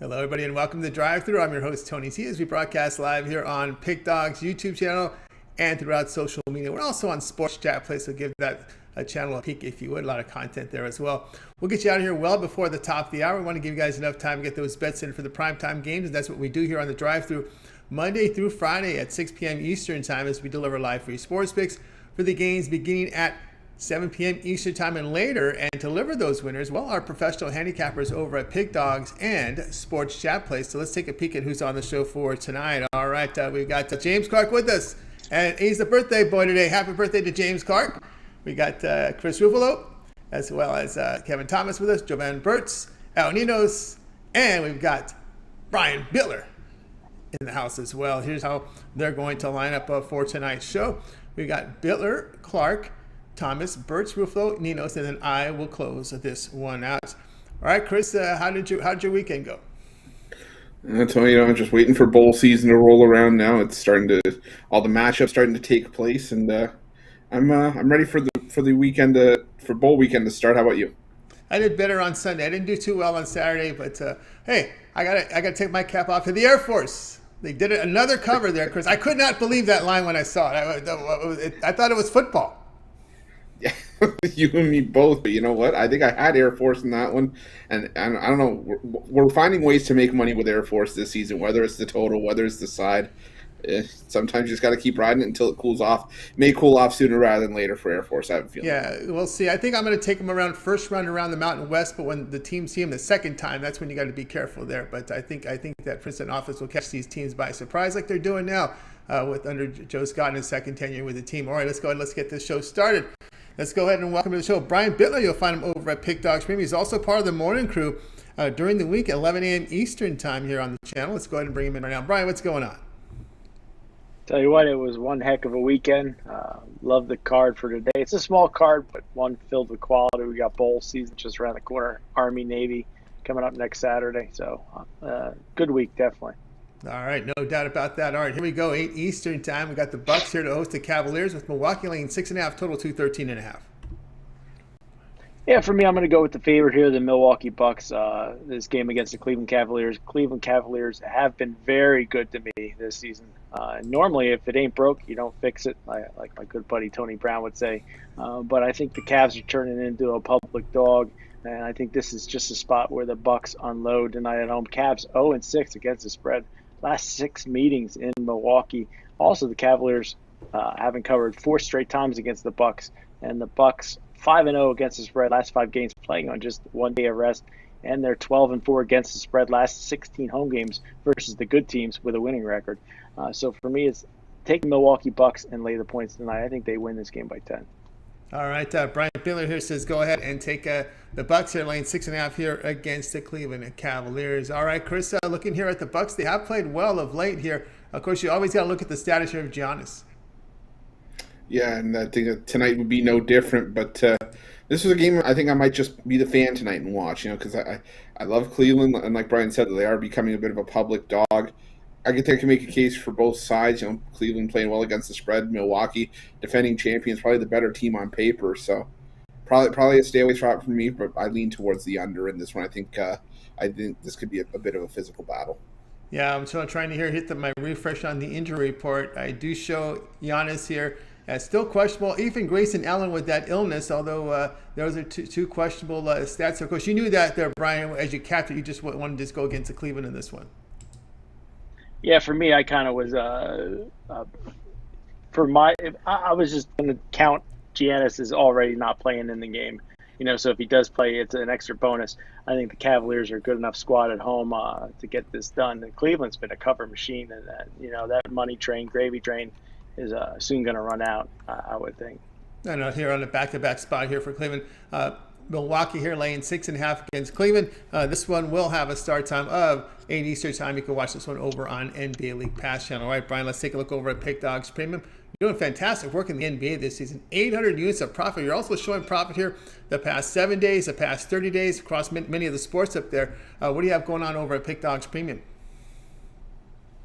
Hello, everybody, and welcome to Drive Thru. I'm your host, Tony C. As we broadcast live here on Pick Dog's YouTube channel and throughout social media. We're also on Sports Chat Place, so give that channel a peek if you would. A lot of content there as well. We'll get you out of here well before the top of the hour. We want to give you guys enough time to get those bets in for the primetime games, and that's what we do here on the Drive Thru Monday through Friday at 6 p.m. Eastern Time as we deliver live free sports picks for the games beginning at 7 p.m. Eastern Time and later, and deliver those winners, well, our professional handicappers over at Pick Dogs and Sports Chat Place. So let's take a peek at who's on the show for tonight. All right, we've got James Clark with us, and he's the birthday boy today. Happy birthday to James Clark. We got Chris Ruffolo, as well as Kevin Thomas with us, Jovan Burts, Ninos, and we've got Brian Bitler in the house as well. Here's how they're going to line up for tonight's show. We've got Bitler, Clark, Thomas, Burts, Ruffalo, Ninos, and then I will close this one out. All right, Chris, how did your weekend go? Tony, I'm just waiting for bowl season to roll around now. It's starting to, all the matchups starting to take place, and I'm ready for the weekend for bowl weekend to start. How about you? I did better on Sunday. I didn't do too well on Saturday, but hey, I gotta take my cap off to the Air Force. They did another cover there, Chris. I could not believe that line when I saw it. I thought it was football. Yeah, you and me both. But you know what? I think I had Air Force in that one, and I don't know. We're finding ways to make money with Air Force this season, whether it's the total, whether it's the side. Sometimes you just got to keep riding it until it cools off. It may cool off sooner rather than later for Air Force, I have a feeling. Yeah, we'll see. I think I'm going to take them around first run around the Mountain West, but when the teams see them the second time, that's when you got to be careful there. But I think that Princeton office will catch these teams by surprise like they're doing now with under Joe Scott in his second tenure with the team. All right, let's go ahead. Let's get this show started. Let's go ahead and welcome to the show Brian Bitler. You'll find him over at Pick Dogs Premium. He's also part of the morning crew during the week at 11 a.m. Eastern time here on the channel. Let's go ahead and bring him in right now. Brian, what's going on? Tell you what, it was one heck of a weekend. Love the card for today. It's a small card, but one filled with quality. We got bowl season just around the corner. Army, Navy coming up next Saturday. So good week, definitely. All right, no doubt about that. All right, here we go. 8 Eastern time. We got the Bucks here to host the Cavaliers with Milwaukee laying 6.5, total 213.5. Yeah, for me, I'm going to go with the favorite here, the Milwaukee Bucks. This game against the Cleveland Cavaliers. Cleveland Cavaliers have been very good to me this season. Normally, if it ain't broke, you don't fix it, like my good buddy Tony Brown would say. But I think the Cavs are turning into a public dog, and I think this is just a spot where the Bucks unload tonight at home. Cavs 0-6 against the spread. Last 6 meetings in Milwaukee. Also, the Cavaliers haven't covered 4 straight times against the Bucks, and the Bucks 5-0 against the spread last 5 games, playing on just 1 day of rest, and they're 12-4 against the spread last 16 home games versus the good teams with a winning record. So for me, it's take the Milwaukee Bucks and lay the points tonight. I think they win this game by 10. All right, Brian Bitler here says go ahead and take the Bucks here, laying 6.5 here against the Cleveland Cavaliers. All right, Chris, looking here at the Bucks, they have played well of late here. Of course, you always got to look at the status here of Giannis. Yeah, and I think that tonight would be no different. But this is a game I think I might just be the fan tonight and watch. Because I love Cleveland, and like Brian said, they are becoming a bit of a public dog. I think I can make a case for both sides. Cleveland playing well against the spread. Milwaukee, defending champions, probably the better team on paper. So probably a stay away spot for me. But I lean towards the under in this one. I think this could be a bit of a physical battle. Yeah, I'm still trying to hit my refresh on the injury report. I do show Giannis here as still questionable. Even Grayson Allen with that illness, although those are two questionable stats. Of course, you knew that there, Brian, as you capped it. You just wanted to just go against the Cleveland in this one. Yeah, for me, I kind of was I was just going to count Giannis as already not playing in the game. So if he does play, it's an extra bonus. I think the Cavaliers are a good enough squad at home to get this done. And Cleveland's been a cover machine, and that money train, gravy train, is soon going to run out, I would think. I know here on the back-to-back spot here for Cleveland. Milwaukee here laying 6.5 against Cleveland. This one will have a start time of 8 Eastern time. You can watch this one over on NBA League Pass channel. All right, Brian, let's take a look over at Pick Dogs Premium. You're doing fantastic work in the NBA this season. 800 units of profit. You're also showing profit here the past 7 days, the past 30 days across many of the sports up there. What do you have going on over at Pick Dogs Premium?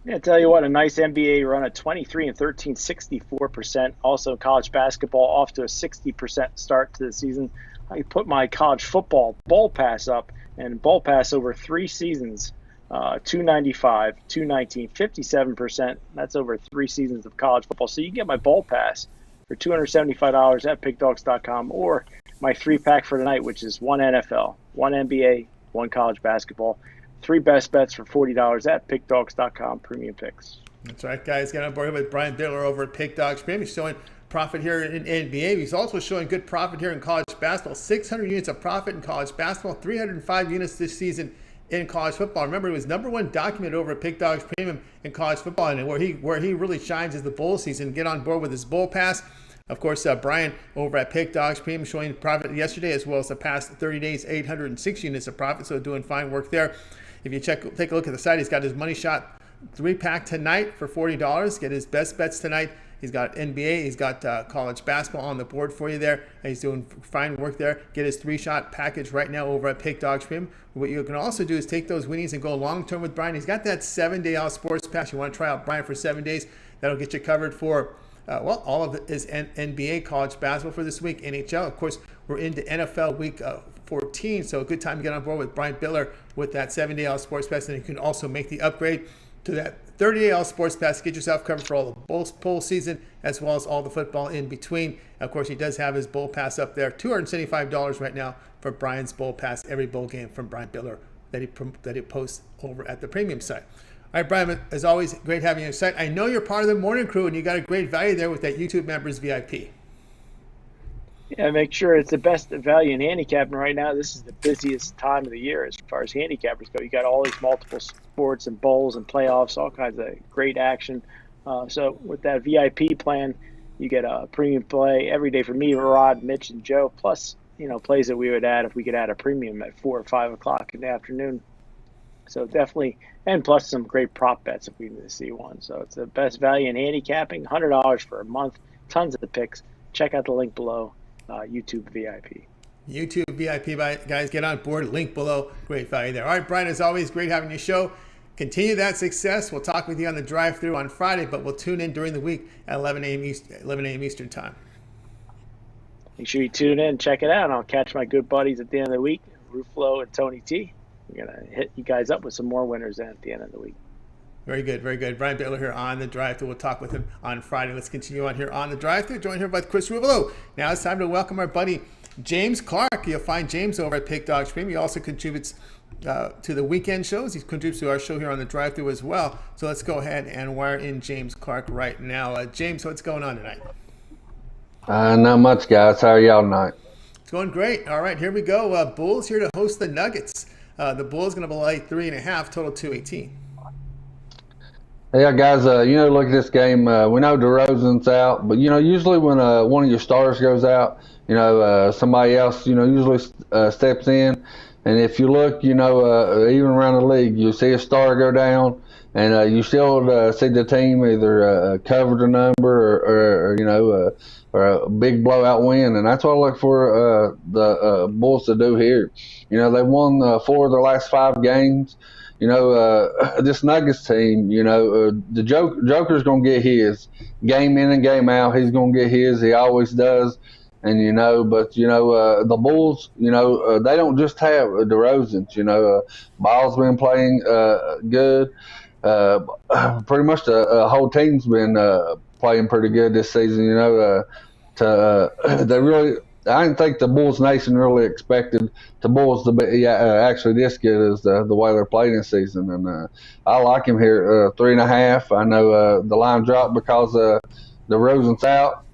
Yeah, tell you what, a nice NBA run at 23-13, 64%. Also, college basketball off to a 60% start to the season. I put my college football ball pass up, and ball pass over 3 seasons $295, $219, 57%. That's over 3 seasons of college football. So you can get my bowl pass for $275 at pickdogs.com, or my 3-pack for tonight, which is 1 NFL, 1 NBA, 1 college basketball. 3 best bets for $40 at pickdogs.com, premium picks. That's right, guys. Get on board with Brian Bitler over at Pick Dogs Premium. He's showing profit here in NBA. He's also showing good profit here in college basketball. 600 units of profit in college basketball, 305 units this season in college football. Remember, he was #1 documented over at Pick Dogs Premium in college football, and where he really shines is the bowl season. Get on board with his bowl pass. Of course, Brian over at Pick Dogs Premium showing profit yesterday, as well as the past 30 days, 806 units of profit. So doing fine work there. If you take a look at the site, he's got his money shot 3-pack tonight for $40. Get his best bets tonight. He's got NBA. He's got college basketball on the board for you there. He's doing fine work there. Get his 3-shot package right now over at Pick Dogs Premium. What you can also do is take those winnings and go long-term with Brian. He's got that 7-day out sports pass. You want to try out Brian for 7 days. That'll get you covered for, all of it is NBA, college basketball for this week, NHL. Of course, we're into NFL week 14, so a good time to get on board with Brian Bitler with that 7-day out sports pass. And you can also make the upgrade to that 30-day out sports pass. Get yourself covered for all the bowl season, as well as all the football in between. Of course, he does have his bowl pass up there, $275 right now for Brian's bowl pass, every bowl game from Brian Bitler that he posts over at the premium site. All right, Brian, as always, great having you on the site. I know you're part of the morning crew, and you got a great value there with that YouTube members VIP. Yeah, make sure it's the best value in handicapping right now. This is the busiest time of the year as far as handicappers go. You got all these multiple sports and bowls and playoffs, all kinds of great action. So with that VIP plan, you get a premium play every day for me, Rod, Mitch, and Joe, plus plays that we would add if we could add a premium at 4 or 5 o'clock in the afternoon. So definitely, and plus some great prop bets if we need to see one. So it's the best value in handicapping, $100 for a month, tons of the picks. Check out the link below. YouTube VIP. YouTube VIP, guys, get on board. Link below. Great value there. All right, Brian, as always, great having you show. Continue that success. We'll talk with you on the drive-thru on Friday, but we'll tune in during the week at 11 a.m. Eastern time. Make sure you tune in, check it out, and I'll catch my good buddies at the end of the week, Ruffolo and Tony T. We're going to hit you guys up with some more winners at the end of the week. Very good, very good. Brian Bitler here on the drive-thru. We'll talk with him on Friday. Let's continue on here on the drive-thru. Joined here by Chris Ruffolo. Now it's time to welcome our buddy James Clark. You'll find James over at Pick Dogs Premium. He also contributes to the weekend shows. He contributes to our show here on the drive-thru as well. So let's go ahead and wire in James Clark right now. James, what's going on tonight? Not much, guys. How are y'all tonight? It's going great. All right, here we go. Bulls here to host the Nuggets. The Bulls going to be like 3.5, total 218. Yeah, guys, look at this game. We know DeRozan's out, but, usually when one of your stars goes out, somebody else, usually steps in. And if you look, even around the league, you see a star go down, and you still see the team either cover the number or a big blowout win. And that's what I look for the Bulls to do here. They won 4 of their last 5 games. This Nuggets team, the Joker's going to get his game in and game out. He's going to get his. He always does. And, the Bulls, they don't just have DeRozan. Ball's been playing good. Pretty much the whole team's been playing pretty good this season. They really – I didn't think the Bulls Nation really expected the Bulls to be actually this good as the way they're playing this season. And I like him here, 3.5. I know the line dropped because DeRozan's out,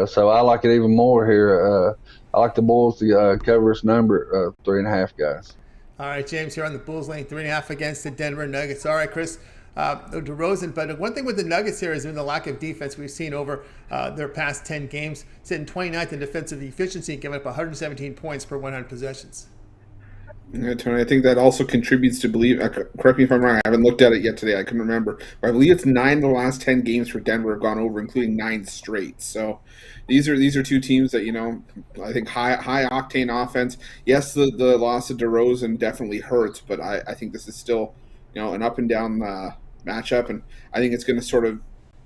so I like it even more here. I like the Bulls to cover this number, 3.5, guys. All right, James here on the Bulls laying 3.5 against the Denver Nuggets. All right, Chris. DeRozan, but one thing with the Nuggets here has been the lack of defense we've seen over their past 10 games, sitting 29th in defensive efficiency, giving up 117 points per 100 possessions. Yeah, Tony, I think that also contributes to correct me if I'm wrong, I haven't looked at it yet today, I couldn't remember, but I believe it's 9 of the last 10 games for Denver have gone over, including 9 straight. So these are two teams that, I think high octane offense. Yes, the loss of DeRozan definitely hurts, but I think this is still, an up and down matchup, and I think it's going to sort of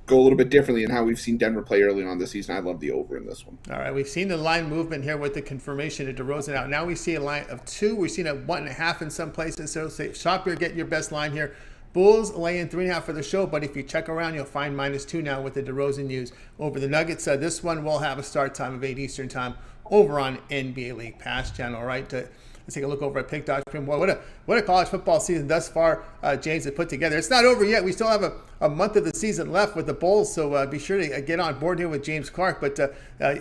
go a little bit differently in how we've seen Denver play early on this season. I love the over in this one. All right, we've seen the line movement here with the confirmation of DeRozan out. Now we see a line of 2. We've seen a 1.5 in some places. So say, shop here, get your best line here. Bulls laying 3.5 for the show, but if you check around, you'll find -2 now with the DeRozan news over the Nuggets. This one will have a start time of 8 Eastern time over on NBA League Pass channel. All right, let's take a look over at Pick Dodge. Boy, what a college football season thus far, James, has put together. It's not over yet. We still have a month of the season left with the Bulls, so be sure to get on board here with James Clark. But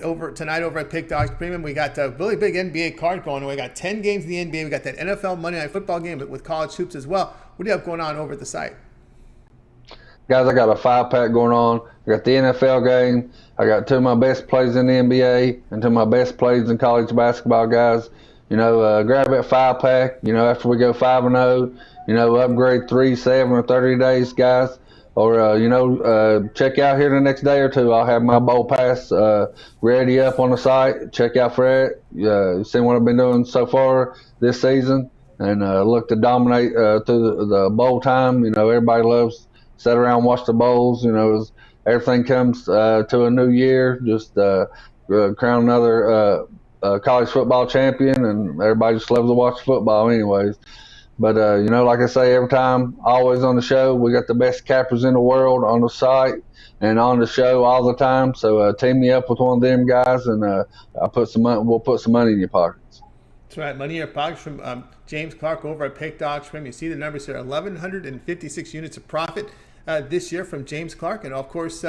over tonight over at Pick Dodge Premium, we got a really big NBA card going. We got 10 games in the NBA. We got that NFL Monday Night Football game with college hoops as well. What do you have going on over at the site? Guys, I got a 5-pack going on. I got the NFL game. I got 2 of my best plays in the NBA and 2 of my best plays in college basketball, guys. Grab that 5-pack, after we go 5-0, upgrade 3, 7, or 30 days, guys. Or, check out here the next day or 2. I'll have my bowl pass ready up on the site. Check out for it. See what I've been doing so far this season. And look to dominate through the bowl time. Everybody loves sit around and watch the bowls. As everything comes to a new year, just crown another college football champion, and everybody just loves to watch football anyways. But, like I say, every time, always on the show, we got the best cappers in the world on the site and on the show all the time. So team me up with one of them guys, and we'll put some money in your pockets. That's right. Money in your pockets from James Clark over at Pick Dodge Premium. You see the numbers here, 1,156 units of profit this year from James Clark. And, of course,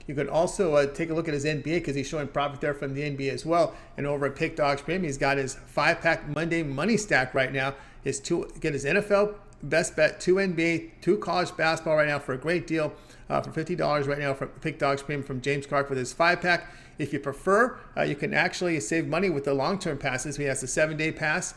you can also take a look at his NBA because he's showing profit there from the NBA as well. And over at Pick Dodge Premium, he's got his 5-pack Monday money stack right now. His NFL best bet, 2 NBA, 2 college basketball right now for a great deal for $50 right now from Pick Dodge Premium from James Clark with his 5-pack. If you prefer, you can actually save money with the long-term passes. He has the 7-day pass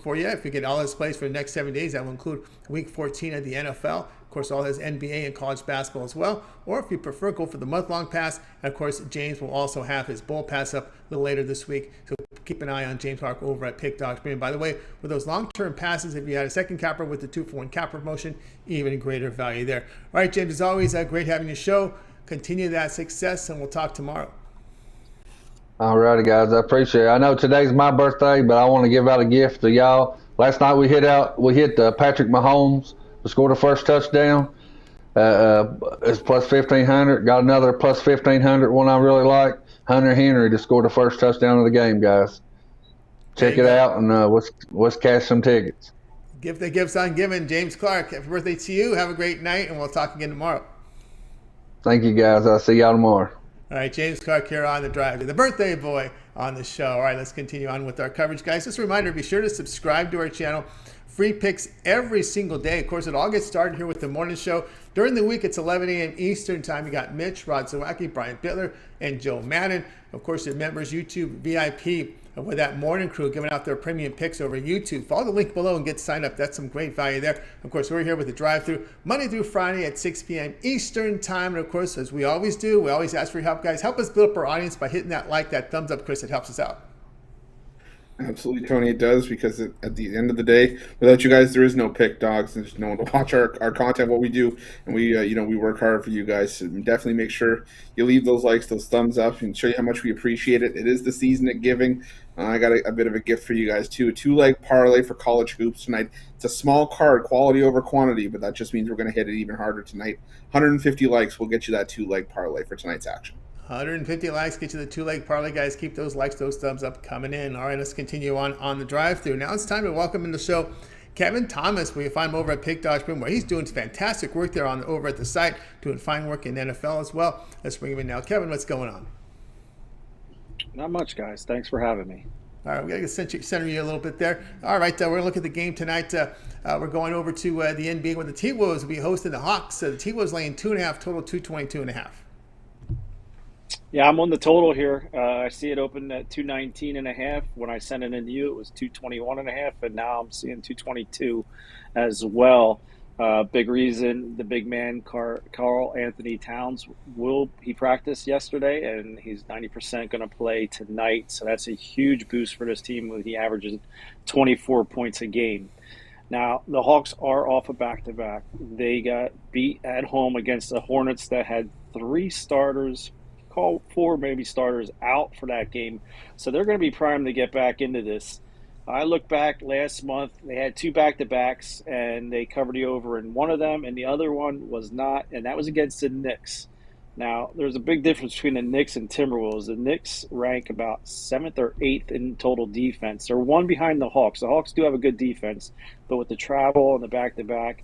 for you. If you get all his plays for the next 7 days, that will include Week 14 of the NFL. Of course, all his NBA and college basketball as well. Or if you prefer, go for the month-long pass. And, of course, James will also have his bowl pass up a little later this week. So keep an eye on James Clark over at Pick Dodge Premium. By the way, with those long-term passes, if you had a second capper with the 2-for-1 capper promotion, even greater value there. All right, James, as always, great having you show. Continue that success, and we'll talk tomorrow. All righty, guys. I appreciate it. I know today's my birthday, but I want to give out a gift to y'all. Last night we hit Patrick Mahomes to score the first touchdown. It's plus 1,500. Got another plus 1,500 one I really like. Hunter Henry to score the first touchdown of the game, guys. Check it out, and let's cash some tickets. Gift that gives on giving. James Clark, happy birthday to you. Have a great night, and we'll talk again tomorrow. Thank you, guys. I'll see y'all tomorrow. All right, James Clark here on the drive, the birthday boy on the show. All right, let's continue on with our coverage, guys. Just a reminder, be sure to subscribe to our channel. Free picks every single day. Of course, it all gets started here with the morning show. During the week, it's 11 a.m. Eastern time. You got Mitch, Rod Zawacki, Brian Bitler, and Joe Madden. Of course, the members YouTube VIP with that morning crew giving out their premium picks over YouTube. Follow the link below and get signed up. That's some great value there. Of course, we're here with the drive-through Monday through Friday at 6 p.m. Eastern time. And of course, as we always do, we always ask for your help, guys. Help us build up our audience by hitting that like, that thumbs up, Chris. It helps us out. Absolutely, Tony, it does, because at the end of the day, without you guys, there is no Pick Dogs. There's no one to watch our content, what we do, and we work hard for you guys. So definitely make sure you leave those likes, those thumbs up, and show you how much we appreciate it. It is the season of giving. I got a bit of a gift for you guys, too. A 2-leg parlay for college hoops tonight. It's a small card, quality over quantity, but that just means we're going to hit it even harder tonight. 150 likes will get you that 2-leg parlay for tonight's action. 150 likes, get you the 2-leg parlay, guys. Keep those likes, those thumbs up coming in. All right, let's continue on the drive-through. Now it's time to welcome in the show Kevin Thomas. We find him over at Pick Dodge Premium, where he's doing fantastic work there over at the site, doing fine work in NFL as well. Let's bring him in now. Kevin, what's going on? Not much, guys. Thanks for having me. All right, we got to center you a little bit there. All right, we're going to look at the game tonight. We're going over to the NBA where the T-Wolves will be hosting the Hawks. The T-Wolves laying 2.5, total 222.5. Yeah, I'm on the total here. I see it open at 219.5. When I sent it in to you, it was 221.5, and now I'm seeing 222 as well. Big reason, the big man, Karl Anthony Towns, he practiced yesterday, and he's 90% going to play tonight. So that's a huge boost for this team when he averages 24 points a game. Now, the Hawks are off a back-to-back. They got beat at home against the Hornets that had three starters, call four maybe starters out for that game. So they're going to be primed to get back into this. I look back last month, they had two back-to-backs, and they covered the over in one of them, and the other one was not, and that was against the Knicks. Now, there's a big difference between the Knicks and Timberwolves. The Knicks rank about 7th or 8th in total defense. They're one behind the Hawks. The Hawks do have a good defense, but with the travel and the back-to-back,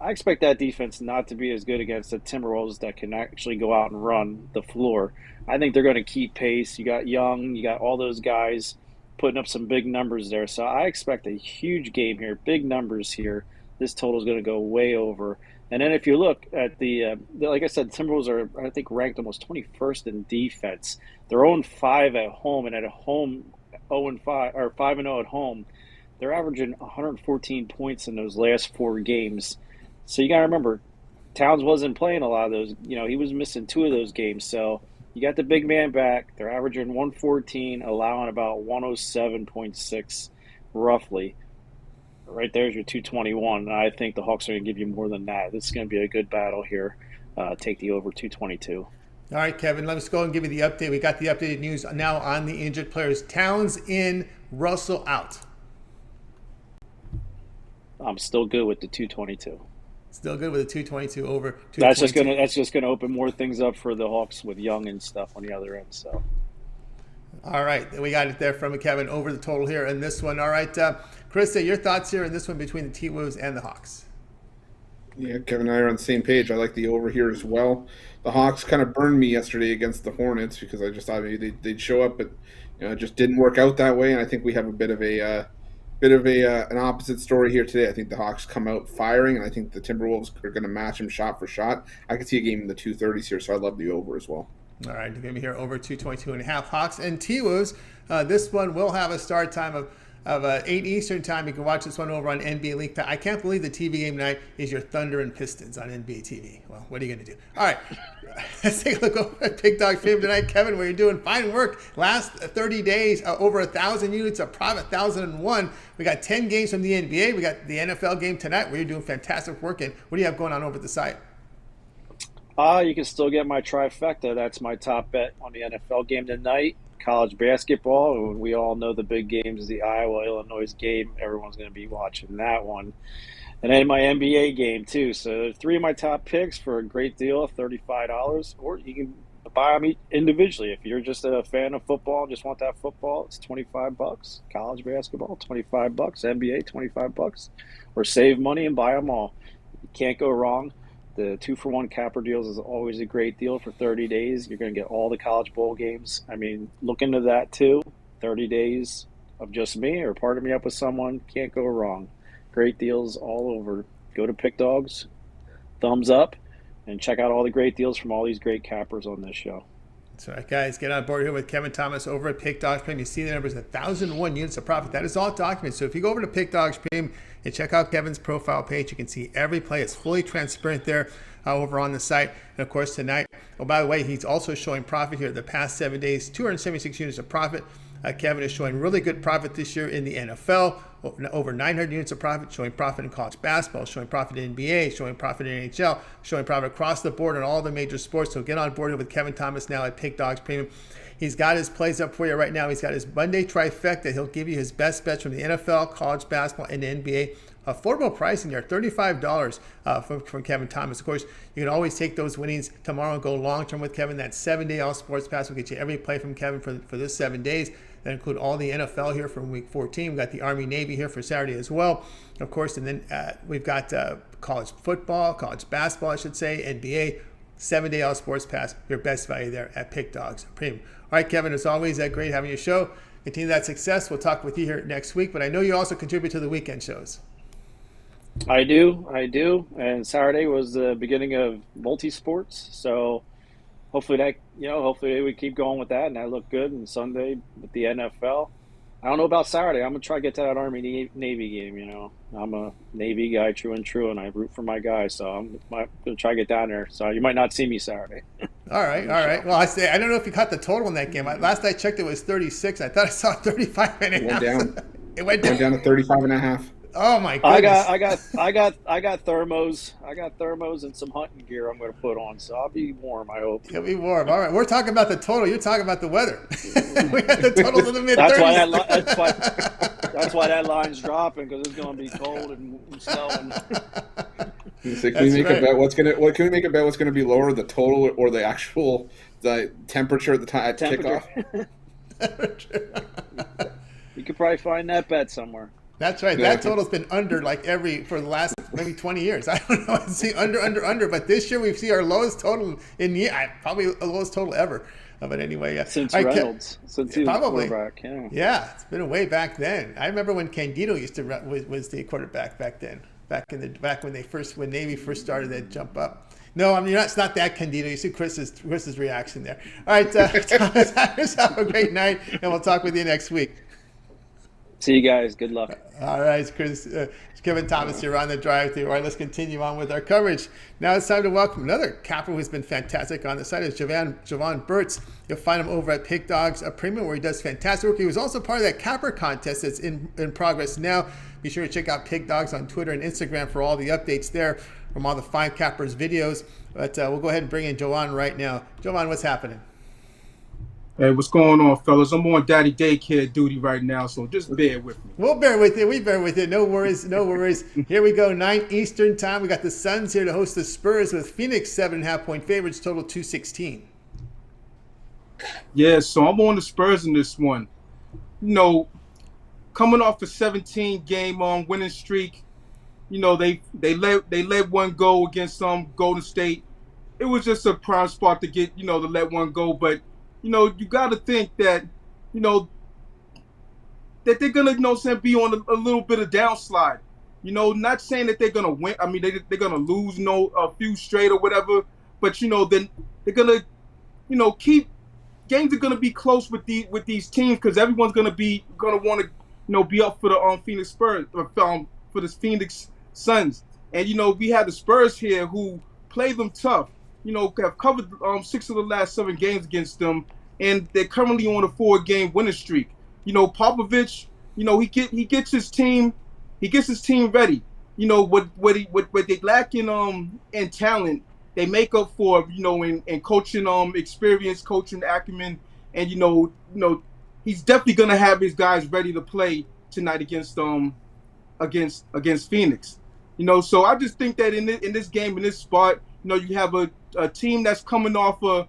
I expect that defense not to be as good against the Timberwolves that can actually go out and run the floor. I think they're going to keep pace. You got Young, you got all those guys putting up some big numbers there. So I expect a huge game here, big numbers here. This total is going to go way over. And then if you look at like I said, Timberwolves are, I think, ranked almost 21st in defense. They're 0-5 at home, and at home 0-5 or 5-0 at home. They're averaging 114 points in those last four games. So you got to remember, Towns wasn't playing a lot of those. He was missing two of those games. So you got the big man back. They're averaging 114, allowing about 107.6 roughly. Right there's your 221, and I think the Hawks are going to give you more than that. This is going to be a good battle here. Take the over 222. All right, Kevin, let's go and give you the update. We got the updated news now on the injured players. Towns in, Russell out. I'm still good with the 222. Still good with the 222 over. That's just gonna open more things up for the Hawks with Young and stuff on the other end. So. All right, we got it there from Kevin over the total here in this one. All right, Chris, your thoughts here in this one between the T-Wolves and the Hawks? Yeah, Kevin and I are on the same page. I like the over here as well. The Hawks kind of burned me yesterday against the Hornets because I just thought maybe they'd show up, but it just didn't work out that way. And I think we have a bit of an opposite story here today. I think the Hawks come out firing, and I think the Timberwolves are going to match them shot for shot. I could see a game in the 230s here, so I love the over as well. All right, you're going to be here over 222.5 Hawks and T-Wolves. This one will have a start time of 8 Eastern time. You can watch this one over on NBA League Pass. I can't believe the TV game tonight is your Thunder and Pistons on NBA TV. Well, what are you going to do? All right, let's take a look over at Big Dog Fame tonight. Kevin, where you're doing fine work. Last 30 days, over 1,000 units of profit, 1,001. We got 10 games from the NBA. We got the NFL game tonight where you're doing fantastic work. And what do you have going on over at the site? You can still get my trifecta. That's my top bet on the NFL game tonight. College basketball. We all know the big games, the Iowa-Illinois game. Everyone's going to be watching that one. And then my NBA game, too. So 3 of my top picks for a great deal, $35. Or you can buy them individually. If you're just a fan of football and just want that football, it's $25. College basketball, $25. NBA, $25. Or save money and buy them all. You can't go wrong. The 2-for-1 capper deals is always a great deal for 30 days. You're going to get all the college bowl games. I mean, look into that too. 30 days of just me or partner me up with someone. Can't go wrong. Great deals all over. Go to Pick Dogs, thumbs up, and check out all the great deals from all these great cappers on this show. That's right, guys. Get on board here with Kevin Thomas over at Pick Dogs Premium. You see the numbers, 1,001 units of profit. That is all documented. So if you go over to Pick Dogs Premium and check out Kevin's profile page, you can see every play. It's fully transparent there over on the site. And of course, tonight, oh, by the way, he's also showing profit here the past 7 days, 276 units of profit. Kevin is showing really good profit this year in the NFL, over 900 units of profit, showing profit in college basketball, showing profit in NBA, showing profit in NHL, showing profit across the board in all the major sports. So get on board with Kevin Thomas now at Pick Dogs Premium. He's got his plays up for you right now. He's got his Monday trifecta. He'll give you his best bets from the NFL, college basketball, and the NBA. Affordable pricing here, $35 from Kevin Thomas. Of course, you can always take those winnings tomorrow and go long-term with Kevin. That 7-day all sports pass will get you every play from Kevin for this 7 days. That include all the NFL here from week 14. We've got the Army-Navy here for Saturday as well, of course. And then we've got college football, college basketball, I should say, NBA, 7-day all sports pass, your best value there at Pick Dogs Premium. All right, Kevin, it's always great having your show. Continue that success. We'll talk with you here next week. But I know you also contribute to the weekend shows. I do. And Saturday was the beginning of multi-sports. So hopefully they would keep going with that, and that looked good. And Sunday with the NFL. I don't know about Saturday. I'm going to try to get to that Army-Navy game, I'm a Navy guy, true and true, and I root for my guys. So I'm going to try to get down there. So you might not see me Saturday. All right. Well, I don't know if you caught the total in that game. Last I checked, it was 36. I thought I saw 35 and a half. It went down. It went down to 35 and a half. Oh my goodness! I got thermos. I got thermos and some hunting gear I'm going to put on, so I'll be warm. I hope. You'll be warm. All right, we're talking about the total. You're talking about the weather. We got the totals in the mid 30s. That's why that line's dropping, because it's going to be cold and snowing. So can we make a bet? What can we make a bet? What's going to be lower, the total or the actual temperature at the time at kickoff? You could probably find that bet somewhere. That's right. That total's been under for the last maybe 20 years. I don't know. I see under. But this year we see our lowest total in the probably the lowest total ever. But anyway, yeah. Since Reynolds, since he was probably quarterback. Yeah, it's been way back then. I remember when Candido was the quarterback back then. Back when Navy first started that jump up. No, I mean it's not that Candido. You see Chris's reaction there. All right, Thomas, have a great night, and we'll talk with you next week. See you guys. Good luck. All right, Chris. Kevin Thomas here on the drive-thru. All right, let's continue on with our coverage. Now it's time to welcome another capper who's been fantastic on the site. Is Jovan Burts. You'll find him over at Pick Dogs Premium, where he does fantastic work. He was also part of that capper contest that's in progress now. Be sure to check out Pick Dogs on Twitter and Instagram for all the updates there from all the 5 cappers videos. But we'll go ahead and bring in Jovan right now. Jovan, what's happening? Hey, what's going on, fellas? I'm on daddy daycare duty right now, so just bear with me. We'll bear with it. We bear with it. No worries. No worries. Here we go. 9 Eastern time. We got the Suns here to host the Spurs with Phoenix 7.5-point favorites, total 216. Yeah, so I'm on the Spurs in this one. You know, coming off a 17-game winning streak, you know, they let one go against Golden State. It was just a prime spot to get, to let one go, but you got to think that, that they're going to, be on a little bit of downslide. Not saying that they're going to win. I mean, they're going to lose, a few straight or whatever. But, then they're going to, keep – games are going to be close with these teams because everyone's going to want to, be up for the Phoenix Spurs, for the Phoenix Suns. And, we have the Spurs here who play them tough. Have covered 6 of the last 7 games against them, and they're currently on a 4-game winning streak. Popovich, he gets his team ready. What they lack in talent, they make up for, in coaching experience, coaching acumen, and he's definitely gonna have his guys ready to play tonight against Phoenix. So I just think that in this game, in this spot, you have a team that's coming off a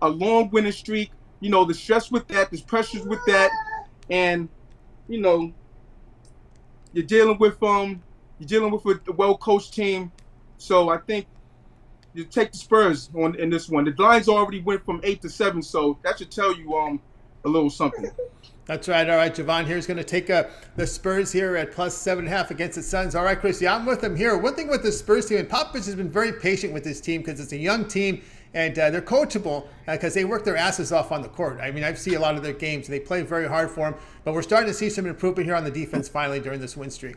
long winning streak. The stress with that, there's pressures with that, and you're dealing with a well-coached team. So I think you take the Spurs in this one. The lines already went from 8 to 7, so that should tell you a little something. That's right. All right, Jovan here is going to take the Spurs here at plus 7.5 against the Suns. All right, Chris, yeah, I'm with them here. One thing with the Spurs team, and Popovich has been very patient with this team because it's a young team and they're coachable because they work their asses off on the court. I mean, I've seen a lot of their games. They play very hard for them, but we're starting to see some improvement here on the defense finally during this win streak.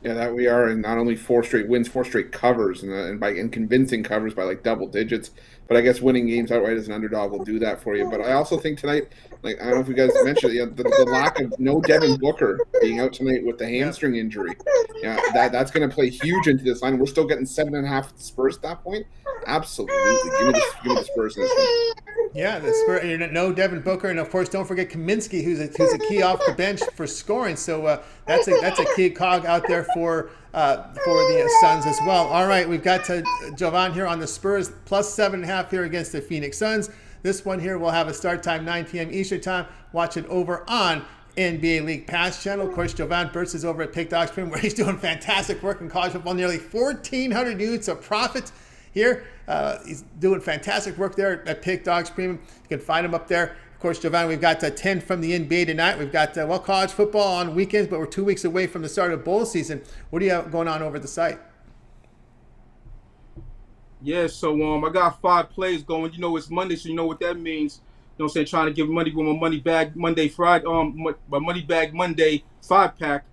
Yeah, that we are in not only 4 straight wins, 4 straight covers, and convincing covers by like double digits. But I guess winning games outright as an underdog will do that for you. But I also think tonight, I don't know if you guys mentioned it, the lack of no Devin Booker being out tonight with the hamstring injury. Yeah, that's going to play huge into this line. We're still getting 7.5 at the Spurs at that point. Absolutely, give me the Spurs in this one. Yeah, the Spurs. No Devin Booker, and of course, don't forget Kaminsky, who's a key off the bench for scoring. So that's a key cog out there for the Suns as well. All right, we've got Jovan here on the Spurs plus 7.5 here against the Phoenix Suns. This one here will have a start time 9 p.m. Eastern time. Watch it over on NBA League Pass channel. Of course, Jovan Burts is over at Pick Dogs Premium, where he's doing fantastic work in college football. Nearly 1,400 units of profit here. He's doing fantastic work there at Pick Dogs Premium. You can find him up there. Of course, Jovan, we've got 10 from the NBA tonight. We've got, college football on weekends, but we're 2 weeks away from the start of bowl season. What do you have going on over at the site? Yeah, so I got 5 plays going. It's Monday, so you know what that means. Trying to give money with my money bag Monday, Friday, my money bag Monday 5-pack.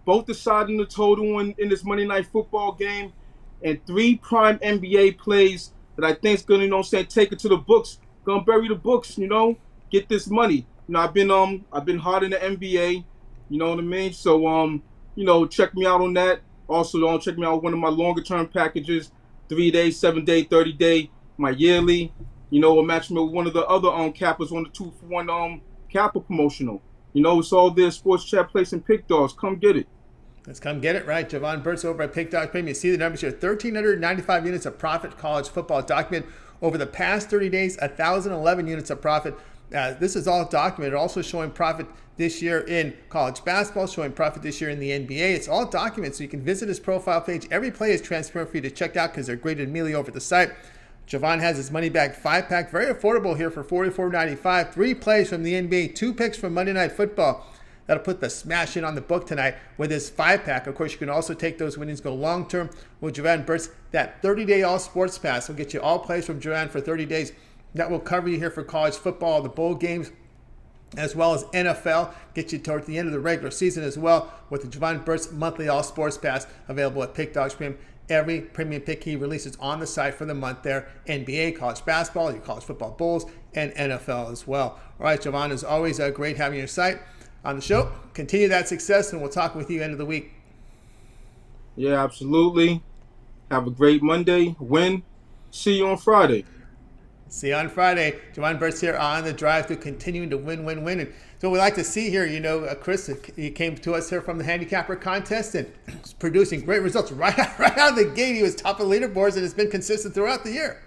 Both deciding the total in this Monday Night Football game, and 3 prime NBA plays that I think is gonna, take it to the books. Gonna bury the books, get this money. I've been hard in the NBA. You know what I mean? So check me out on that. Also, check me out on one of my longer term packages, 3-day, 7-day, 30-day, my yearly. A match me with one of the other cappers on the 2-for-1 capper promotional. It's all there. Sports Chat Place and Pick Dogs. Come get it. Let's come get it right. Jovan Burts over at Pick Dogs Premium. You see the numbers here. 1,395 units of profit college football document. Over the past 30 days, 1,011 units of profit. This is all documented. Also showing profit this year in college basketball, showing profit this year in the NBA. It's all documented, so you can visit his profile page. Every play is transparent for you to check out because they're graded immediately over the site. Jovan has his money back 5-pack, very affordable here for $44.95. 3 plays from the NBA, 2 picks from Monday Night Football. That'll put the smash in on the book tonight with his 5-pack. Of course, you can also take those winnings, go long-term with Jovan Burts. That 30-day all sports pass will get you all plays from Jovan for 30 days. That will cover you here for college football, the bowl games, as well as NFL. Get you toward the end of the regular season as well with the Jovan Burts monthly all sports pass available at Pick Dogs Premium. Every premium pick he releases on the site for the month there. NBA, college basketball, your college football bowls, and NFL as well. All right, Jovan, as always, great having your site on the show. Continue that success, and we'll talk with you end of the week. Yeah, absolutely. Have a great Monday. Win. See you on Friday. See you on Friday. Jovan Burts here on the drive to continuing to win. And so we like to see here, Chris, he came to us here from the Handicapper contest and is producing great results right out of the gate. He was top of leaderboards and has been consistent throughout the year.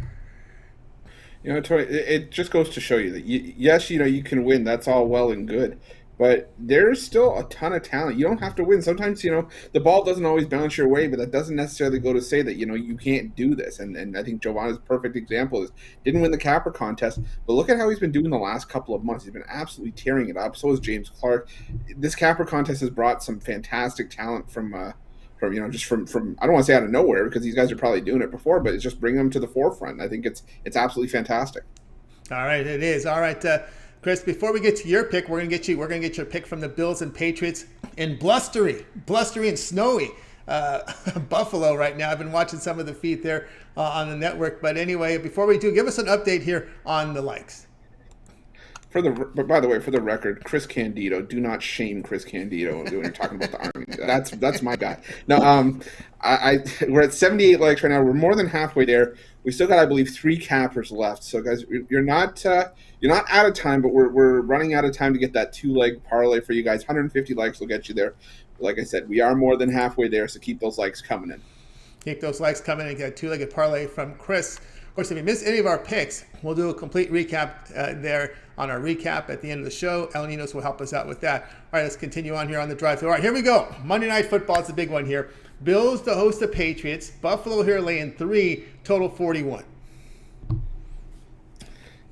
Tony, it just goes to show you that, yes, you can win. That's all well and good. But there's still a ton of talent. You don't have to win. Sometimes, the ball doesn't always bounce your way, but that doesn't necessarily go to say that, you can't do this. And I think Jovan is a perfect example of this. Didn't win the Capper contest, but look at how he's been doing the last couple of months. He's been absolutely tearing it up. So is James Clark. This Capper contest has brought some fantastic talent from I don't want to say out of nowhere because these guys are probably doing it before, but it's just bringing them to the forefront. I think it's absolutely fantastic. All right, it is. All right, Chris, before we get to your pick, we're gonna get your pick from the Bills and Patriots in blustery and snowy Buffalo right now. I've been watching some of the feed there on the network. But anyway, before we do, give us an update here on the likes. But by the way, for the record, Chris Candido, do not shame Chris Candido when you're talking about the Army. That's my guy. No, we're at 78 likes right now. We're more than halfway there. We still got, I believe, 3 cappers left. So, guys, you're not out of time, but we're running out of time to get that 2-leg parlay for you guys. 150 likes will get you there. Like I said, we are more than halfway there, so keep those likes coming in. Keep those likes coming and get a 2-legged parlay from Chris. Of course, if you miss any of our picks, we'll do a complete recap there on our recap at the end of the show. Ninos will help us out with that. All right, let's continue on here on the drive-thru. All right, here we go. Monday Night Football is the big one here. Bills to host the Patriots. Buffalo here laying 3, total 41.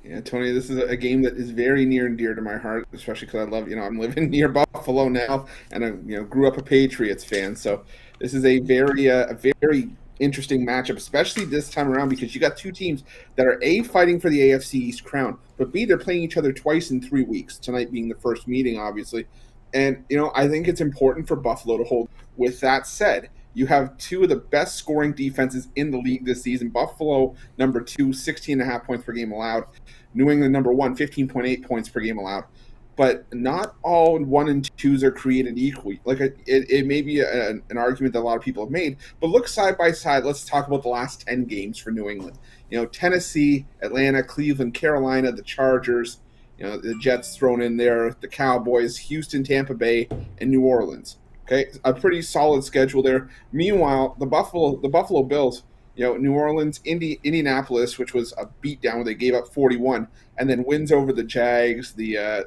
Yeah, Tony, this is a game that is very near and dear to my heart, especially because I love, I'm living near Buffalo now, and I, grew up a Patriots fan. So this is a very interesting matchup, especially this time around, because you got 2 teams that are A, fighting for the AFC East crown, but B, they're playing each other twice in 3 weeks, tonight being the first meeting, obviously. And, I think it's important for Buffalo to hold. With that said, you have 2 of the best scoring defenses in the league this season. Buffalo, number 2, 16.5 points per game allowed. New England, number 1, 15.8 points per game allowed. But not all 1 and 2s are created equally. Like it may be an argument that a lot of people have made, but look side by side. Let's talk about the last 10 games for New England. Tennessee, Atlanta, Cleveland, Carolina, the Chargers, the Jets thrown in there, the Cowboys, Houston, Tampa Bay, and New Orleans. Okay, a pretty solid schedule there. Meanwhile, the Buffalo Bills, New Orleans, Indianapolis, which was a beatdown where they gave up 41, and then wins over the Jags, the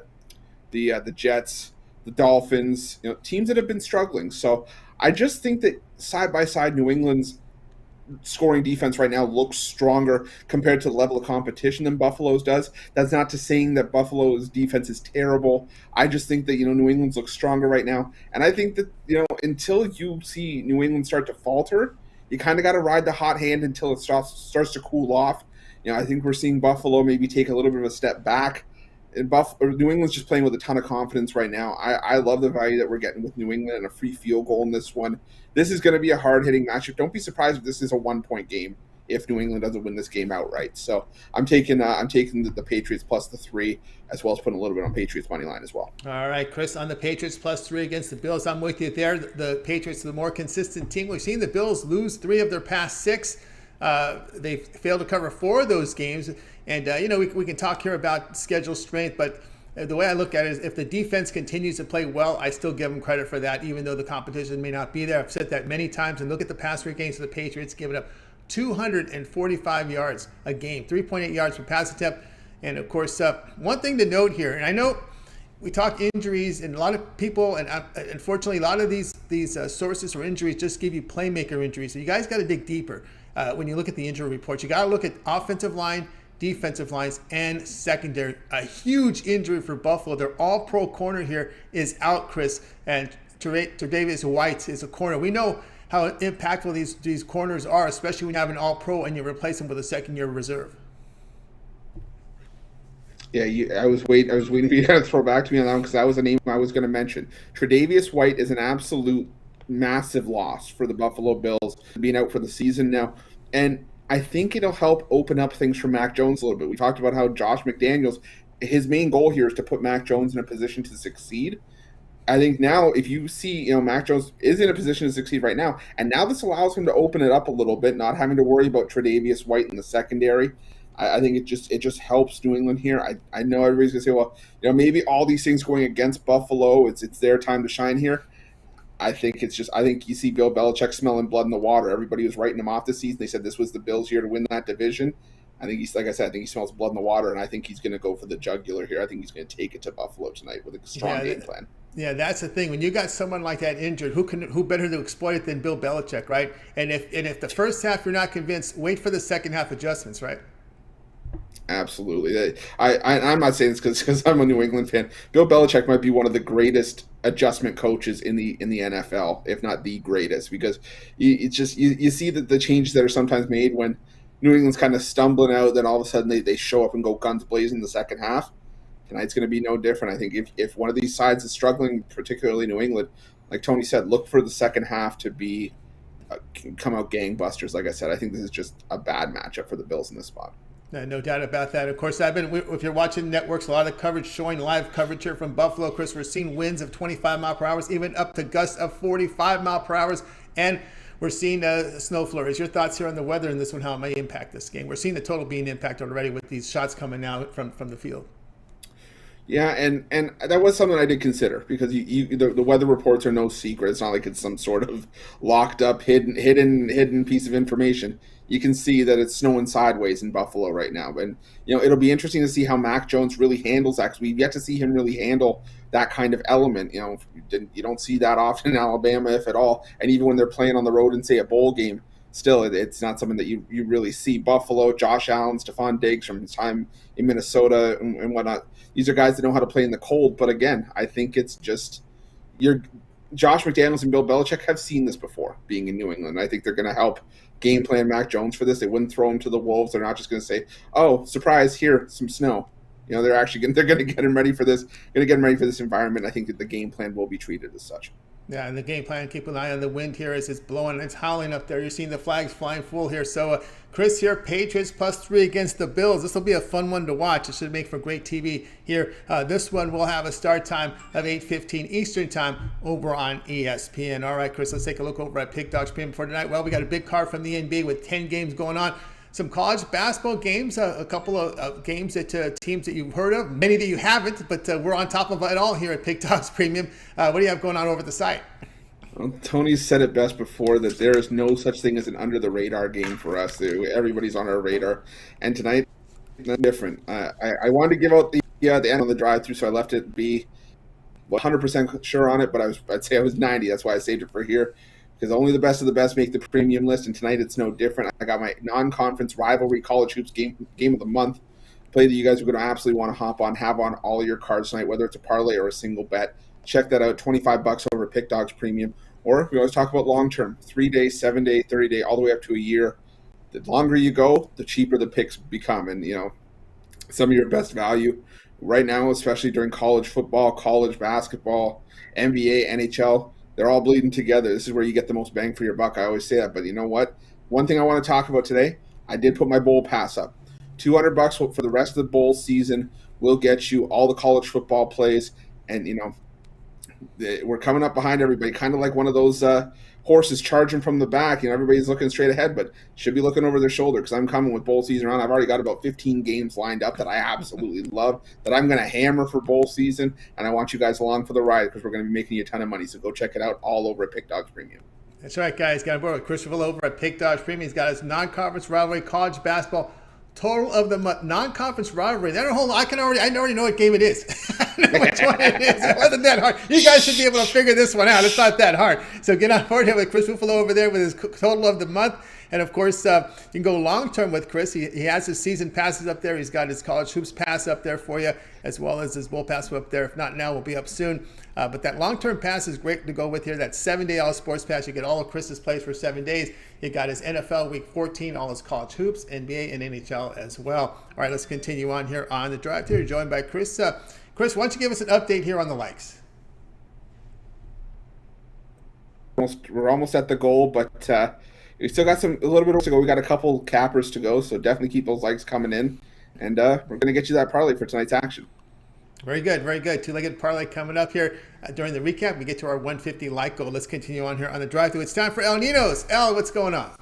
Jets, the Dolphins, teams that have been struggling. So I just think that side by side, New England's scoring defense right now looks stronger compared to the level of competition than Buffalo's does. That's not to saying that Buffalo's defense is terrible. I just think that, New England's looks stronger right now. And I think that, until you see New England start to falter, you kind of got to ride the hot hand until it starts to cool off. I think we're seeing Buffalo maybe take a little bit of a step back. And New England's just playing with a ton of confidence right now. I love the value that we're getting with New England and a free field goal in this one. This is going to be a hard-hitting matchup. Don't be surprised if this is a 1-point game. if New England doesn't win this game outright. So I'm taking the Patriots plus the 3, as well as putting a little bit on Patriots money line as well. All right, Chris, on the Patriots plus 3 against the Bills, I'm with you there. The Patriots are the more consistent team. We've seen the Bills lose 3 of their past 6. They've failed to cover 4 of those games. And, we can talk here about schedule strength, but the way I look at it is if the defense continues to play well, I still give them credit for that, even though the competition may not be there. I've said that many times. And look at the past 3 games of the Patriots, giving up 245 yards a game, 3.8 yards per pass attempt. And, of course, one thing to note here, and I know we talk injuries, and a lot of people, and unfortunately, a lot of these sources for injuries just give you playmaker injuries. So you guys got to dig deeper when you look at the injury reports. You got to look at offensive line, defensive lines, and secondary. A huge injury for Buffalo. Their all-pro corner here is out, Chris, and Tre'Davious White is a corner. We know how impactful these corners are, especially when you have an all-pro and you replace them with a second-year reserve. Yeah, I was waiting for you to throw back to me on that one because that was a name I was going to mention. Tre'Davious White is an absolute massive loss for the Buffalo Bills, being out for the season now. And I think it'll help open up things for Mac Jones a little bit. We talked about how Josh McDaniels, his main goal here is to put Mac Jones in a position to succeed. I think now if you see, Mac Jones is in a position to succeed right now, and now this allows him to open it up a little bit, not having to worry about Tre'Davious White in the secondary. I think it just helps New England here. I know everybody's gonna say, well, maybe all these things going against Buffalo, it's their time to shine here. I think you see Bill Belichick smelling blood in the water. Everybody was writing him off this season. They said this was the Bills' year to win that division. I think I think he smells blood in the water, and I think he's going to go for the jugular here. I think he's going to take it to Buffalo tonight with a strong game plan. Yeah, that's the thing. When you got someone like that injured, who better to exploit it than Bill Belichick, right? And if the first half you're not convinced, wait for the second half adjustments, right? Absolutely. I'm not saying this because I'm a New England fan. Bill Belichick might be one of the greatest adjustment coaches in the NFL, if not the greatest, because you see that the changes that are sometimes made when New England's kind of stumbling out, then all of a sudden they show up and go guns blazing in the second half. Tonight's going to be no different. I think if one of these sides is struggling, particularly New England, like Tony said, look for the second half to be come out gangbusters. Like I said, I think this is just a bad matchup for the Bills in this spot. No doubt about that. Of course, if you're watching networks, a lot of coverage showing live coverage here from Buffalo. Chris, we're seeing winds of 25 mile per hour, even up to gusts of 45 mile per hour. And we're seeing snow flurries. Your thoughts here on the weather in this one, how it may impact this game? We're seeing the total being impacted already with these shots coming out from the field. Yeah, and that was something I did consider because the weather reports are no secret. It's not like it's some sort of locked up, hidden piece of information. You can see that it's snowing sideways in Buffalo right now. And, it'll be interesting to see how Mac Jones really handles that because we've yet to see him really handle that kind of element. You don't see that often in Alabama, if at all. And even when they're playing on the road in, say, a bowl game, still, it's not something that you really see. Buffalo, Josh Allen, Stephon Diggs from his time in Minnesota and whatnot. These are guys that know how to play in the cold. But again, I think it's just Josh McDaniels and Bill Belichick have seen this before being in New England. I think they're going to help game plan Mac Jones for this. They wouldn't throw him to the wolves. They're not just going to say, "Oh, surprise! Here, some snow." They're going to get him ready for this. Going to get him ready for this environment. I think that the game plan will be treated as such. Yeah, and the game plan, keep an eye on the wind here as it's blowing. It's howling up there. You're seeing the flags flying full here. So, Chris here, Patriots +3 against the Bills. This will be a fun one to watch. It should make for great TV here. This one will have a start time of 8:15 Eastern time over on ESPN. All right, Chris, let's take a look over at Pick Dogs Premium for tonight. Well, we got a big card from the NBA with 10 games going on. Some college basketball games, a couple of games that teams that you've heard of, many that you haven't, but we're on top of it all here at Pick Dogs Premium. What do you have going on over the site? Well, Tony said it best before that there is no such thing as an under-the-radar game for us. Everybody's on our radar. And tonight, no different. I wanted to give out the end on the drive-through, so I left it be 100% sure on it, but I'd say I was 90. That's why I saved it for here. Because only the best of the best make the premium list, and tonight it's no different. I got my non-conference rivalry college hoops game of the month play that you guys are going to absolutely want to hop on, have on all of your cards tonight, whether it's a parlay or a single bet. Check that out, $25 over at Pick Dogs Premium. Or we always talk about long-term, 3-day, 7-day, 30-day, all the way up to a year. The longer you go, the cheaper the picks become, and some of your best value right now, especially during college football, college basketball, NBA, NHL. They're all bleeding together. This is where you get the most bang for your buck. I always say that. But you know what? One thing I want to talk about today, I did put my bowl pass up. $200 for the rest of the bowl season will get you all the college football plays, and we're coming up behind everybody, kind of like one of those horses charging from the back. Everybody's looking straight ahead, but should be looking over their shoulder because I'm coming with bowl season around. I've already got about 15 games lined up that I absolutely love, that I'm going to hammer for bowl season, and I want you guys along for the ride because we're going to be making you a ton of money. So go check it out all over at Pick Dogs Premium. That's right, guys. Got on board with Chris Ruffolo over at Pick Dogs Premium. He's got his non-conference rivalry college basketball total of the month, non-conference rivalry. Hold on, I already know what game it is. I know which one it is. It wasn't that hard. You guys should be able to figure this one out. It's not that hard. So get on board here with Chris Ruffolo over there with his total of the month. And of course, you can go long-term with Chris. He has his season passes up there. He's got his college hoops pass up there for you, as well as his bowl pass up there. If not now, will be up soon. But that long-term pass is great to go with here. That 7-day all sports pass. You get all of Chris's plays for 7 days. You got his NFL Week 14, all his college hoops, NBA, and NHL as well. All right, let's continue on here on the drive here. Joined by Chris. Chris, why don't you give us an update here on the likes? We're almost at the goal, but we still got a little bit to go. We got a couple cappers to go, so definitely keep those likes coming in. And we're going to get you that parlay for tonight's action. Very good, very good. Two-legged parlay coming up here during the recap. We get to our 150 like goal. Let's continue on here on the drive-thru. It's time for El Ninos. El, what's going on?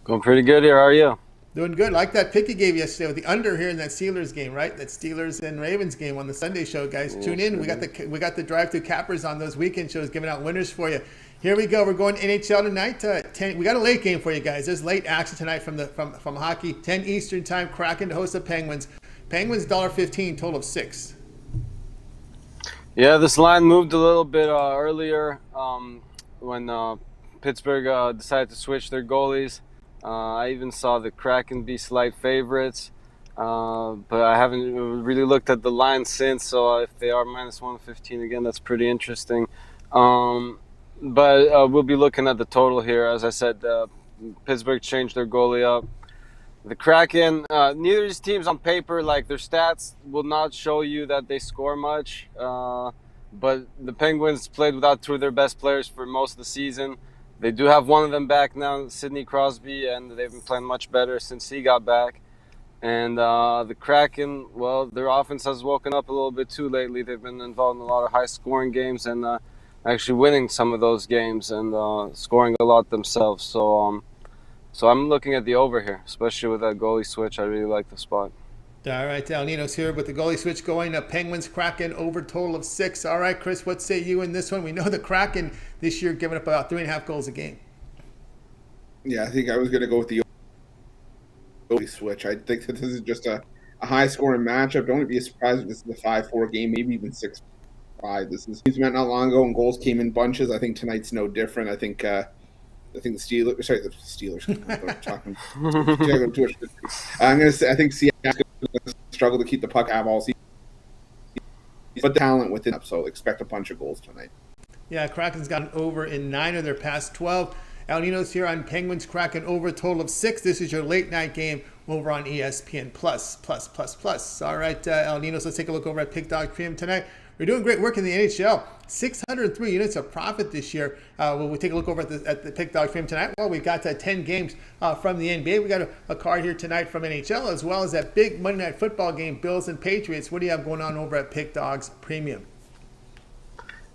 Going pretty good here. How are you? Doing good. Like that pick you gave yesterday with the under here in that Steelers game, right? That Steelers and Ravens game on the Sunday show, guys. Tune in. We got the drive-thru cappers on those weekend shows, giving out winners for you. Here we go. We're going NHL tonight. 10. We got a late game for you guys. There's late action tonight from hockey. 10 Eastern time. Kraken to host the Penguins. Penguins $1.15, total of 6. Yeah, this line moved a little bit earlier when Pittsburgh decided to switch their goalies. I even saw the Kraken be slight favorites, but I haven't really looked at the line since. So if they are minus 115 again, that's pretty interesting. But we'll be looking at the total here. As I said, Pittsburgh changed their goalie up. The Kraken, neither of these teams on paper, like their stats will not show you that they score much. But the Penguins played without 2 of their best players for most of the season. They do have one of them back now, Sidney Crosby, and they've been playing much better since he got back. And the Kraken, well, their offense has woken up a little bit too lately. They've been involved in a lot of high-scoring games and actually winning some of those games and scoring a lot themselves. So I'm looking at the over here, especially with that goalie switch. I really like the spot. All right, Ninos here with the goalie switch going. Penguins, Kraken over total of 6. All right, Chris, what say you in this one? We know the Kraken this year giving up about 3.5 goals a game. Yeah, I think I was going to go with the goalie switch. I think that this is just a high-scoring matchup. Don't be surprised if this is a 5-4 game, maybe even 6-5. This is met not long ago, and goals came in bunches. I think tonight's no different. I think the Steelers. I'm going to say I think Seattle's going to struggle to keep the puck out all season, but the talent within, so expect a bunch of goals tonight. Yeah, Kraken's gotten over in 9 of their past 12. El Ninos here on Penguins, Kraken over a total of 6. This is your late night game over on ESPN plus. All right, El Ninos, let's take a look over at Pick Dog Premium tonight. We're doing great work in the NHL. 603 units of profit this year. We'll take a look over at the Pick Dog Premium tonight. Well, we've got 10 games from the NBA. We got a card here tonight from NHL, as well as that big Monday Night Football game, Bills and Patriots. What do you have going on over at Pick Dogs Premium?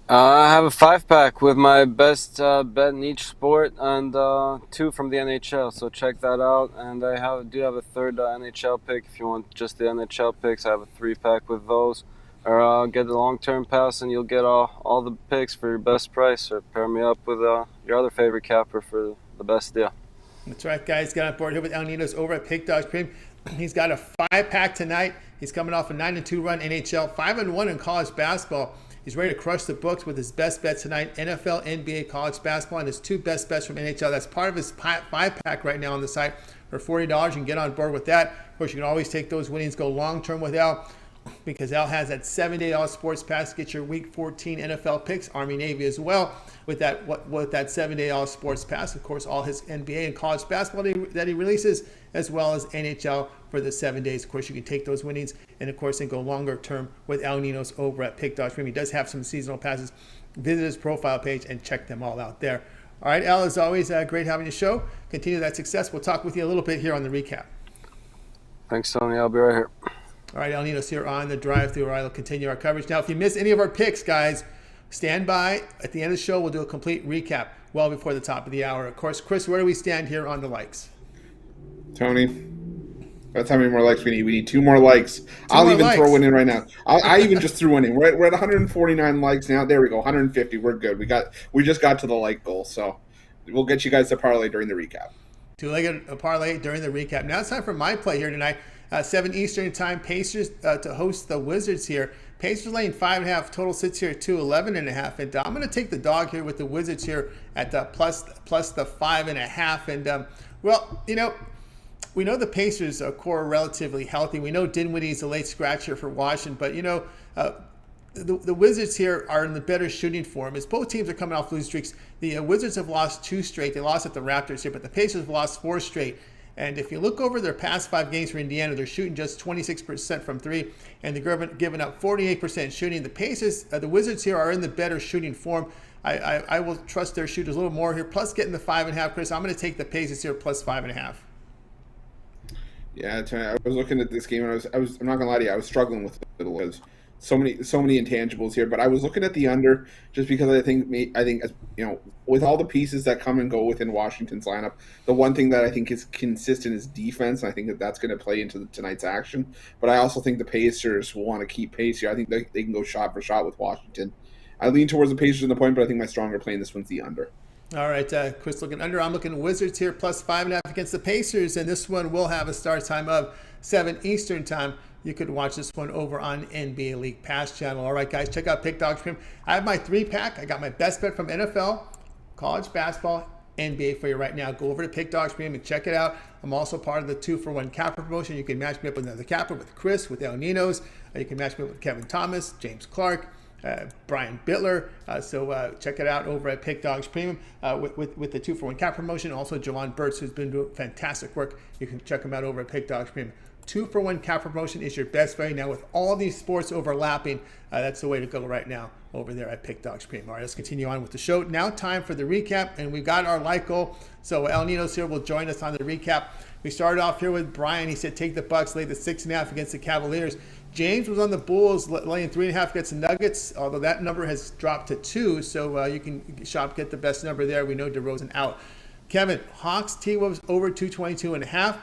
I have a 5-pack with my best bet in each sport and 2 from the NHL. So check that out. And I do have a third NHL pick. If you want just the NHL picks, I have a 3-pack with those. Or get the long-term pass and you'll get all the picks for your best price. Or pair me up with your other favorite capper for the best deal. That's right, guys. Got on board here with El Ninos over at Pick Dogs Premium. He's got a 5-pack tonight. He's coming off a 9-2 run NHL, 5-1 in college basketball. He's ready to crush the books with his best bets tonight, NFL, NBA, college basketball, and his 2 best bets from NHL. That's part of his 5-pack right now on the site for $40. You can get on board with that. Of course, you can always take those winnings, go long-term with El, because Al has that 7-day all sports pass. Get your Week 14 NFL picks, Army, Navy as well. With that 7-day all sports pass, of course, all his NBA and college basketball that he releases, as well as NHL for the 7 days. Of course, you can take those winnings and, of course, then go longer term with El Ninos over at Pick Dogs Premium. He does have some seasonal passes. Visit his profile page and check them all out there. All right, Al, as always, great having you show. Continue that success. We'll talk with you a little bit here on the recap. Thanks, Tony. I'll be right here. All right, Ninos here on the drive-through. All right, we'll continue our coverage. Now, if you miss any of our picks, guys, stand by. At the end of the show, we'll do a complete recap well before the top of the hour. Of course, Chris, where do we stand here on the likes? Tony, that's how many more likes we need. We need 2 more likes. I'll even throw one in right now. I even just threw one in. We're at 149 likes now. There we go. 150. We're good. We just got to the like goal. So we'll get you guys the parlay during the recap. 2-legged parlay during the recap. Now it's time for my play here tonight. 7 Eastern time. Pacers to host the Wizards here. Pacers laying 5.5. Total sits here at 211.5. And I'm going to take the dog here with the Wizards here at plus the 5.5. And well, you know, we know the Pacers are core relatively healthy. We know Dinwiddie's a late scratcher for Washington, but you know, the Wizards here are in the better shooting form as both teams are coming off losing streaks. The Wizards have lost 2 straight. They lost at the Raptors here, but the Pacers have lost 4 straight. And if you look over their past 5 games for Indiana, they're shooting just 26% from 3, and they're giving up 48% shooting. The Wizards here are in the better shooting form. I will trust their shooters a little more here. Plus getting the 5.5, Chris. I'm going to take the Pacers here plus 5.5. Yeah, I was looking at this game and I'm not gonna lie to you, I was struggling with it because so many intangibles here. But I was looking at the under just because I think you know, with all the pieces that come and go within Washington's lineup, the one thing that I think is consistent is defense. And I think that's going to play into tonight's action. But I also think the Pacers will want to keep pace here. I think they can go shot for shot with Washington. I lean towards the Pacers in the point, but I think my stronger play in this one's the under. All right, Chris looking under. I'm looking Wizards here plus 5.5 against the Pacers, and this one will have a start time of 7 Eastern time. You could watch this one over on NBA League Pass channel. All right, guys, check out Pick Dogs Premium. I have my 3-pack. I got my best bet from NFL, college basketball, NBA for you right now. Go over to Pick Dogs Premium and check it out. I'm also part of the 2-for-1 capper promotion. You can match me up with another capper with Chris, with El Ninos. You can match me up with Kevin Thomas, James Clark, Brian Bitler. So check it out over at Pick Dogs Premium with the 2-for-1 cap promotion. Also Jovan Burts, who's been doing fantastic work. You can check him out over at Pick Dogs Premium. 2-for-1 cap promotion is your best value now with all these sports overlapping. That's the way to go right now over there at Pick Dogs Premium. All right, let's continue on with the show. Now time for the recap, and we've got our like goal. So El Ninos here will join us on the recap. We started off here with Brian. He said take the Bucks, lay the 6.5 against the Cavaliers. James was on the Bulls, laying 3.5 against the Nuggets, although that number has dropped to 2, so you can get the best number there. We know DeRozan out. Kevin, Hawks, T-Wolves over 222.5.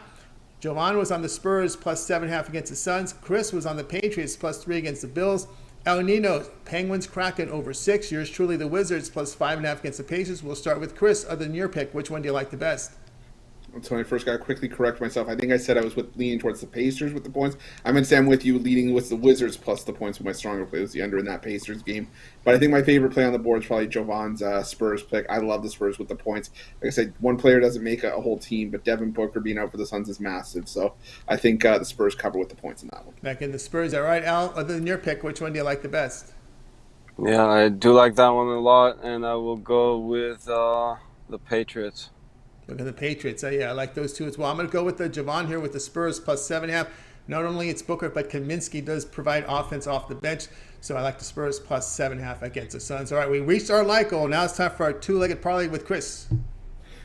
Jovan was on the Spurs plus 7.5 against the Suns. Chris was on the Patriots plus 3 against the Bills. El Nino, Penguins, Kraken over 6. Yours truly, the Wizards plus 5.5 against the Pacers. We'll start with Chris. Other than your pick, which one do you like the best? Tony, first got to quickly correct myself. I think I said I was leaning towards the Pacers with the points. I meant to say I'm with you, leading with the Wizards plus the points. With my stronger play was the under in that Pacers game. But I think my favorite play on the board is probably Jovan's Spurs pick. I love the Spurs with the points. Like I said, one player doesn't make a whole team, but Devin Booker being out for the Suns is massive. So I think the Spurs cover with the points in that one. Back in the Spurs. All right, Al, other than your pick, which one do you like the best? Yeah, I do like that one a lot, and I will go with the Patriots. Look at the Patriots. Yeah, I like those two as well. I'm going to go with the Jovan here with the Spurs plus 7.5. Not only it's Booker, but Kaminsky does provide offense off the bench. So I like the Spurs plus 7.5 against the Suns. All right, we reached our like goal. Now it's time for our 2-legged parlay with Chris.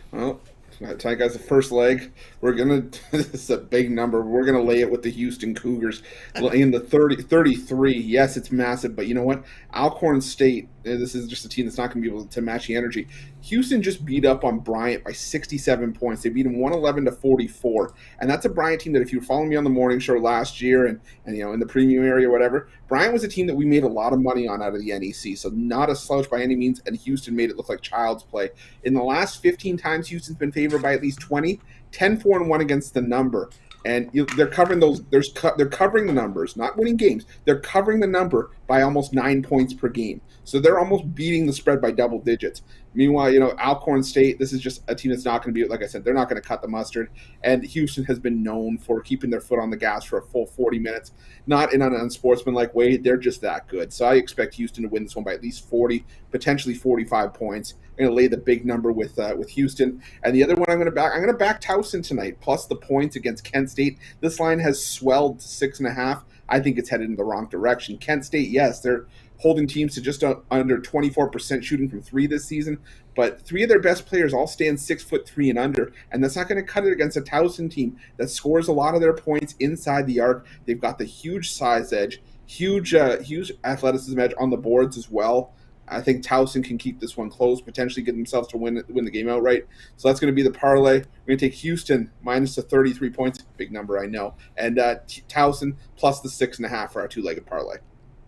Well, tonight, guys, the first leg, we're going to, this is a big number. We're going to lay it with the Houston Cougars in the 33. Yes, it's massive, but you know what? Alcorn State, this is just a team that's not going to be able to match the energy. Houston just beat up on Bryant by 67 points. They beat him 111-44. And that's a Bryant team that if you were following me on the morning show last year and you know, in the premium area or whatever, Bryant was a team that we made a lot of money on out of the NEC. So not a slouch by any means, and Houston made it look like child's play. In the last 15 times Houston's been favored by at least 20, 10-4-1 against the number. And they're covering those. They're covering the numbers, not winning games. They're covering the number by almost 9 points per game. So they're almost beating the spread by double digits. Meanwhile, you know, Alcorn State, this is just a team that's not going to be, like I said, they're not going to cut the mustard. And Houston has been known for keeping their foot on the gas for a full 40 minutes. Not in an unsportsmanlike way. They're just that good. So I expect Houston to win this one by at least 40, potentially 45 points. I'm going to lay the big number with Houston. And the other one I'm going to back Towson tonight, plus the points against Kent State. This line has swelled to 6.5. I think it's headed in the wrong direction. Kent State, yes, they're holding teams to just under 24% shooting from 3 this season, but 3 of their best players all stand 6'3" and under, and that's not going to cut it against a Towson team that scores a lot of their points inside the arc. They've got the huge size edge, huge athleticism edge on the boards as well. I think Towson can keep this one close, potentially get themselves to win the game outright. So that's going to be the parlay. We're going to take Houston minus the 33 points, big number I know, and Towson plus the 6.5 for our two-legged parlay.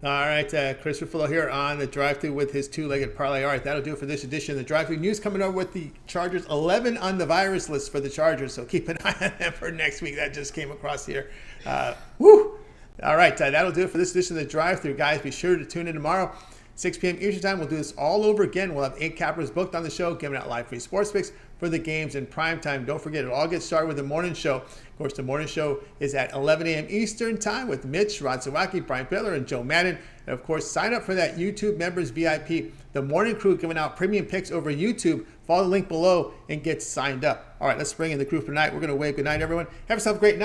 All right, Chris Ruffolo here on the drive-thru with his two-legged parlay. All right, that'll do it for this edition of the drive-thru. News coming over with the Chargers, 11 on the virus list for the Chargers, so keep an eye on them for next week. That just came across here. Woo! All right, that'll do it for this edition of the drive-thru. Guys, be sure to tune in tomorrow. 6 p.m. Eastern Time. We'll do this all over again. We'll have 8 cappers booked on the show, giving out live free sports picks for the games in prime time. Don't forget, it all gets started with the morning show. Of course, the morning show is at 11 a.m. Eastern Time with Mitch, Rod Sawacki, Brian Bitler, and Joe Madden. And, of course, sign up for that YouTube Members VIP. The morning crew giving out premium picks over YouTube. Follow the link below and get signed up. All right, let's bring in the crew for tonight. We're going to wave good night, everyone. Have yourself a great night.